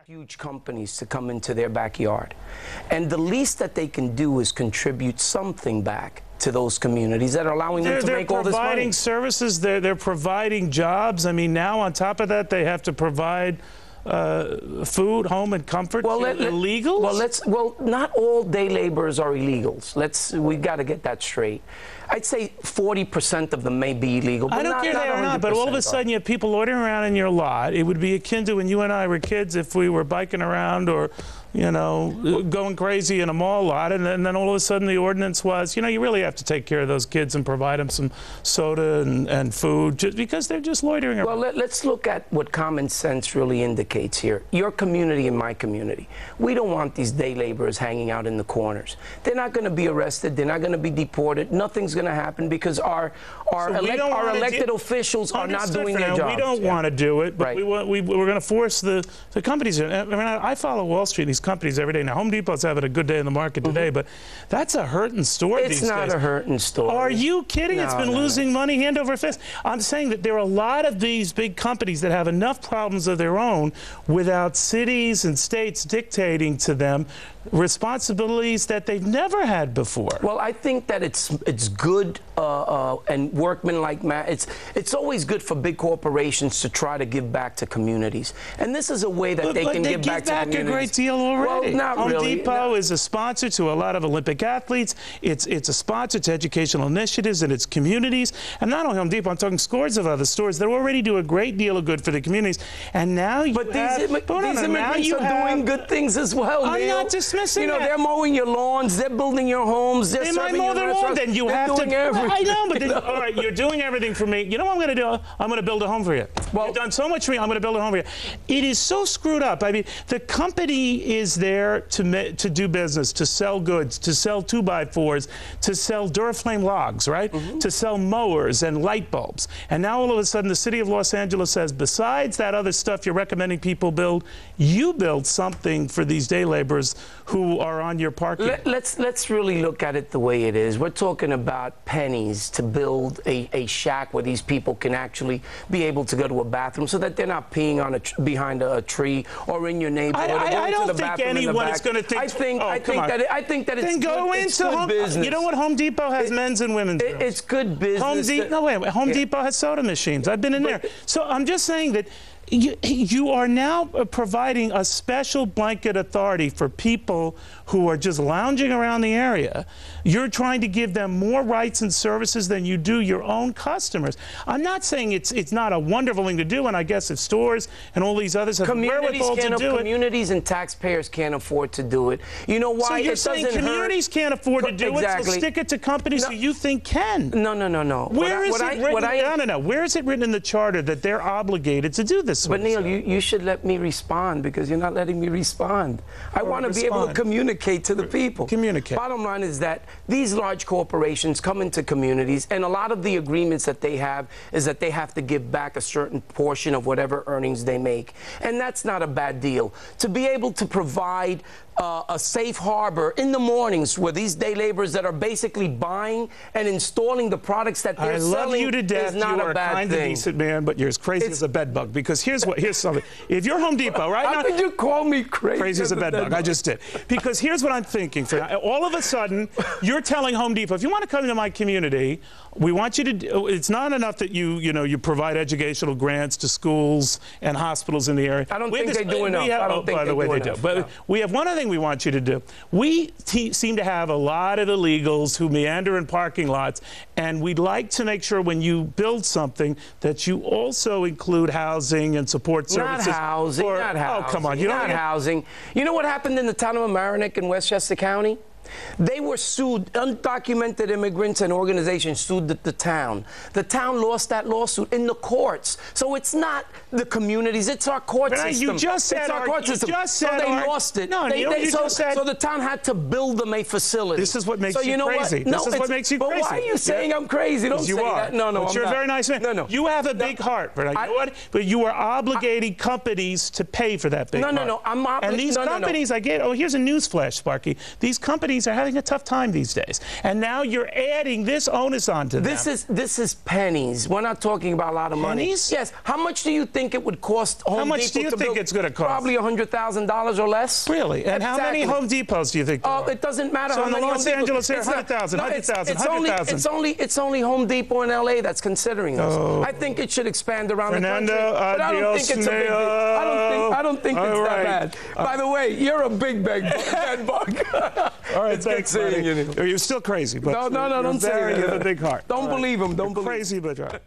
huge companies to come into their backyard. And the least that they can do is contribute something back to those communities that are allowing them to make all this money. They're providing services, they're providing jobs. I mean, now on top of that, they have to provide food, home, and comfort to illegals? Well, not all day laborers are illegals. We've got to get that straight. I'd say 40% of them may be illegal. I don't care they are not, but all of a sudden you have people loitering around in your lot. It would be akin to when you and I were kids if we were biking around or, you know, going crazy in a mall lot, and then all of a sudden the ordinance was, you know, you really have to take care of those kids and provide them some soda and food just because they're just loitering around. Well, let's look at what common sense really indicates here. Your community and my community. We don't want these day laborers hanging out in the corners. They're not going to be arrested. They're not going to be deported. Nothing's going to happen because our elected officials are not doing their jobs. We don't want to do it, but we're going to force the companies. I mean, I follow Wall Street, these companies every day. Now, Home Depot's having a good day in the market today, but that's a hurting store these days. It's not a hurting store. Are you kidding? No, it's been losing money hand over fist. I'm saying that there are a lot of these big companies that have enough problems of their own without cities and states dictating to them responsibilities that they've never had before. Well, I think that it's good and workmanlike. It's always good for big corporations to try to give back to communities, and this is a way that they can give back to communities. A great deal already. Well, not Home really. Depot is a sponsor to a lot of Olympic athletes. It's a sponsor to educational initiatives in its communities, and not only Home Depot. I'm talking scores of other stores that already do a great deal of good for the communities. And now you these immigrants are doing good things as well. I'm not dismissing that. They're mowing your lawns, they're building your homes, they're serving your restaurants. Then you have to. I know, but then, all right, you're doing everything for me. You know what I'm going to do? I'm going to build a home for you. Well, you've done so much for me. I'm going to build a home for you. It is so screwed up. I mean, the company is there to do business, to sell goods, to sell 2x4s, to sell Duraflame logs, right? To sell mowers and light bulbs. And now all of a sudden the city of Los Angeles says, besides that other stuff you're recommending people build, you build something for these day laborers who are on your parking. Let's really look at it the way it is. We're talking about pennies to build a shack where these people can actually be able to go to a bathroom so that they're not peeing on behind a tree or in your neighborhood. I don't think anyone is going to think. I think that it's then go into Home business. You know what? Home Depot has men's and women's rooms. It's good business. Home Depot has soda machines. I've been in there. So I'm just saying that you are now providing a special blanket authority for people who are just lounging around the area. You're trying to give them more rights and services than you do your own customers. I'm not saying it's not a wonderful thing to do, and I guess if stores and all these others have the wherewithal to do it. Communities and taxpayers can't afford to do it. You know why? So you're saying communities can't afford to do it, so stick it to companies who you think can. No. Where is it written? Where is it written in the charter that they're obligated to do this? But Neil, you should let me respond because you're not letting me respond. I want to be able to communicate to the people. Communicate. Bottom line is that these large corporations come into communities, and a lot of the agreements that they have is that they have to give back a certain portion of whatever earnings they make. And that's not a bad deal. To be able to provide a safe harbor in the mornings where these day laborers that are basically buying and installing the products that they're selling. I love you to death. Is not you are a bad kind thing. and decent man, but you're as crazy as a bedbug. Because here's something. If you're Home Depot, right? How did you call me crazy? Crazy as a bedbug. I just did. Because here's what I'm thinking. All of a sudden, you're telling Home Depot, if you want to come to my community, we want you to. It's not enough that you provide educational grants to schools and hospitals in the area. I don't think they do enough. By the way, they do. But we have one other thing we want you to do. We seem to have a lot of illegals who meander in parking lots, and we'd like to make sure when you build something that you also include housing and support services. Not housing. Oh, come on. Not housing. You know what happened in the town of Mamaroneck in Westchester County? They were sued. Undocumented immigrants and organizations sued the town. The town lost that lawsuit in the courts. So it's not the communities, it's our court system. You just said it's our court system. So they lost it. No, so the town had to build them a facility. This is what makes you crazy. This is what makes you crazy. But why are you saying I'm crazy? Don't say that. No, but you're a very nice man. No. You have a big heart, but you know what? But you are obligating companies to pay for that big heart. No. And these companies, I get. Oh, here's a news flash, Sparky. These companies companies are having a tough time these days. And now you're adding this onus onto them. This is pennies. We're not talking about a lot of money. Pennies? Yes. How much do you think it would cost Home Depot? How much do you think it's going to cost? Probably $100,000 or less. Really? And how many Home Depots do you think there are? It doesn't matter so how many. So in Los Angeles, 100,000, 100,000. It's only Home Depot in LA that's considering this. Oh. I think it should expand around Fernando, the country. But I don't think it's a big deal. I don't think it's that bad. By the way, you're a big bad bug. All right, it's thanks, good seeing you. You're still crazy, but no, don't say it. You have a big heart. Don't believe him. Don't believe crazy, but right.